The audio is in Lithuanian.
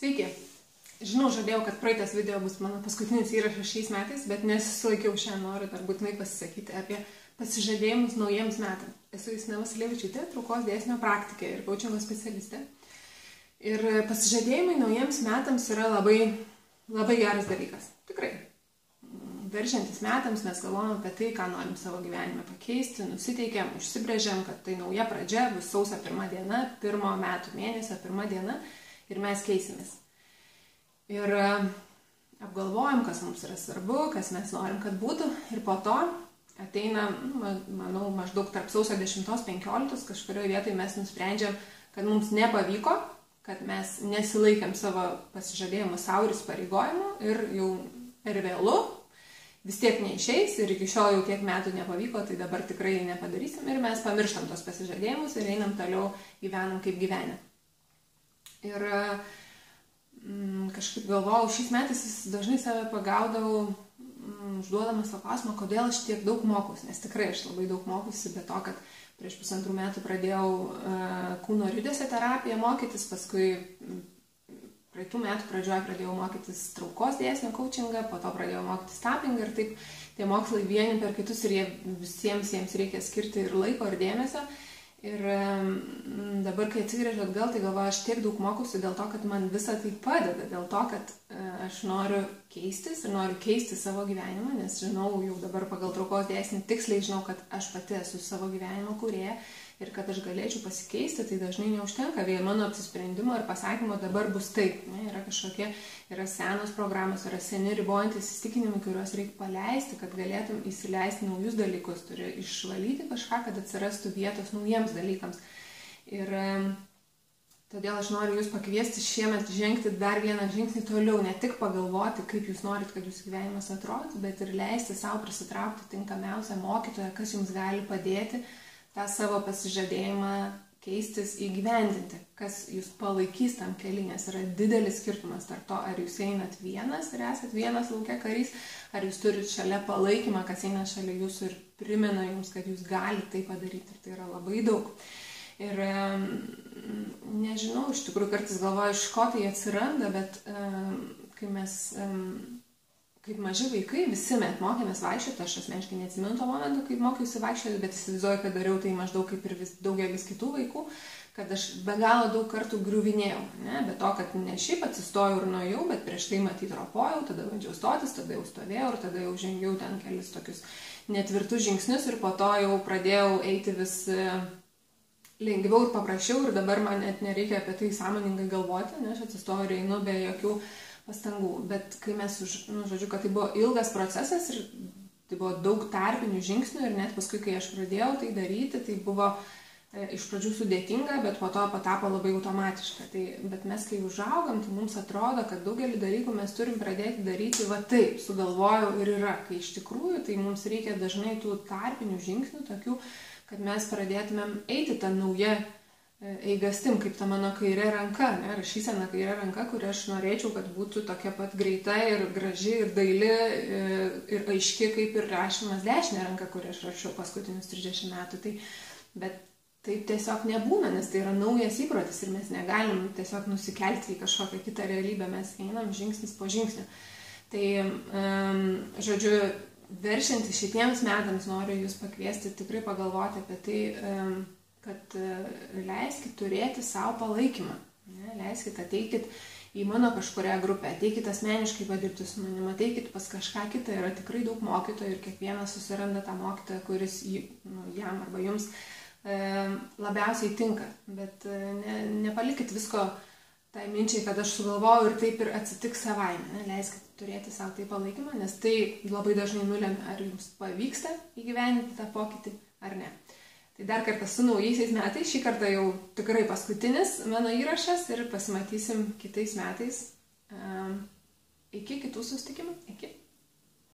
Sveiki! Žinau, žadėjau, kad praeitas video bus mano paskutinis įrašas šiais metais, bet nesusilaikiau šiandien, noriu dar būtinai pasisakyti apie pasižadėjimus naujiems metams. Esu Justina Vasilievičiūtė, traukos dėsnio praktikė ir kaučingo specialistė. Ir pasižadėjimai naujiems metams yra labai geras dalykas. Tikrai. Veržiantis metams mes galvojame apie tai, ką norim savo gyvenime pakeisti, nusiteikėm, užsibrėžėm, kad tai nauja pradžia, bus sausio 1 diena, 1 metų mėnesio 1 diena ir mes keisimės. Ir apgalvojam, kas mums yra svarbu, kas mes norim, kad būtų. Ir po to ateina, manau, maždaug tarp sausio 10-15 kažkurioje vietoje mes nusprendžiam, kad mums nepavyko, kad mes nesilaikėm savo pasižadėjimų savo ir įsipareigojimų ir jau per vėlu, vis tiek neišeis ir iki šiol jau tiek metų nepavyko, tai dabar tikrai nepadarysim ir mes pamirštam tos pasižadėjimus ir einam toliau gyvenam kaip gyvenę. Ir kažkaip galvojau, šiais metais dažnai save pagaudavau užduodamas tą klausimą, kodėl aš tiek daug mokusi, nes tikrai aš labai daug mokusi, be to, kad prieš 1,5 metų pradėjau kūno ir judesio terapiją mokytis, paskui praeitų metų pradžioje pradėjau mokytis traukos dėsnio kaučingą, po to pradėjau mokytis tapping ir taip tie mokslai vieni per kitus ir visiems jiems reikia skirti ir laiko, ir dėmesio. Ir dabar, kai atsigręžiu atgal, tai galvoju, aš tiek daug mokusi dėl to, kad man visą tai padeda, dėl to, kad aš noriu keistis ir noriu keisti savo gyvenimą, nes žinau, jau dabar pagal traukos dėsnį tiksliai žinau, kad aš pati esu savo gyvenimo kūrėja ir kad aš galėčiau pasikeisti, tai dažnai neužtenka vien mano apsisprendimo ir pasakymo dabar bus taip. Ne? Yra senos programos, yra seni ribojantis įsitikinimai, kuriuos reikia paleisti, kad galėtum įsileisti naujus dalykus, turi išvalyti kažką, kad atsirastų vietos naujiems dalykams. Ir todėl aš noriu jūs pakviesti šiemet žengti dar vieną žingsnį toliau, ne tik pagalvoti, kaip jūs norit, kad jūsų gyvenimas atrodytų, bet ir leisti savo prisitraukti tinkamiausią mokytoją, kas jums gali padėti tą savo pasižadėjimą keistis įgyvendinti, kas jūs palaikys tam kely, nes yra didelis skirtumas tarp to, ar jūs einat vienas ir esat vienas lauke karys, ar jūs turit šalia palaikymą, kas eina šalia jūsų ir primena jums, kad jūs galite tai padaryti, ir tai yra labai daug. Ir nežinau, iš tikrųjų kartais galvoju, iš ko tai atsiranda, bet kai mes kaip maži vaikai, visi mes mokėmės vaikščioti, aš asmeniškai neatsimenu to momento, kaip mokiausi vaikščioti, bet įsivaizduoju, kad dariau tai maždaug kaip ir daugelis kitų vaikų, kad aš be galo daug kartų griuvinėjau, ne? Be to, kad ne šiaip atsistojau ir nuėjau, bet prieš tai matyti ropojau, tada bandžiau stotis, tada jau stovėjau ir tada jau žengiau ten kelis tokius netvirtus žingsnius ir po to jau pradėjau eiti vis lengviau ir paprasčiau ir dabar man net nereikia apie tai sąmoningai galvoti, ne? Aš atsistoju ir einu be jokių pastangų, bet kai mes, žodžiu, kad tai buvo ilgas procesas ir tai buvo daug tarpinių žingsnių ir net paskui, kai aš pradėjau tai daryti, tai buvo iš pradžių sudėtinga, bet po to patapo labai automatiška. Bet mes, kai užaugam, tai mums atrodo, kad daugelį dalykų mes turim pradėti daryti va taip, sugalvojau ir yra, kai iš tikrųjų tai mums reikia dažnai tų tarpinių žingsnių, tokių, kad mes pradėtumėm eiti tą naują eigastim, kaip ta mano kairė ranka, ne? Rašysena kairė ranka, kurią aš norėčiau, kad būtų tokia pat greita ir graži ir daili ir aiški, kaip ir rašymas dešinė ranka, kurią aš rašiau paskutinius 30 metų. Bet taip tiesiog nebūna, nes tai yra naujas įprotis ir mes negalim tiesiog nusikelti į kažkokią kitą realybę, mes einam žingsnis po žingsnio. Tai, žodžiu, veršiantis šitiems metams noriu jūs pakviesti tikrai pagalvoti apie tai, kad leiskit turėti savo palaikymą, ne? Leiskit, ateikit į mano kažkurią grupę, ateikit asmeniškai padirbti su manimi, ateikit pas kažką kitą, yra tikrai daug mokytojų ir kiekvienas susiranda tą mokytoją, kuris jam arba jums labiausiai tinka, bet nepalikit visko tai minčiai, kad aš sugalvojau ir taip ir atsitiks savaime, ne? Leiskit turėti savo tai palaikymą, nes tai labai dažnai nulemia, ar jums pavyksta įgyvendinti tą pokytį ar ne. Tai dar kartą su naujaisiais metais, šį kartą jau tikrai paskutinis mano įrašas ir pasimatysim kitais metais. Iki kitų susitikimų. Iki.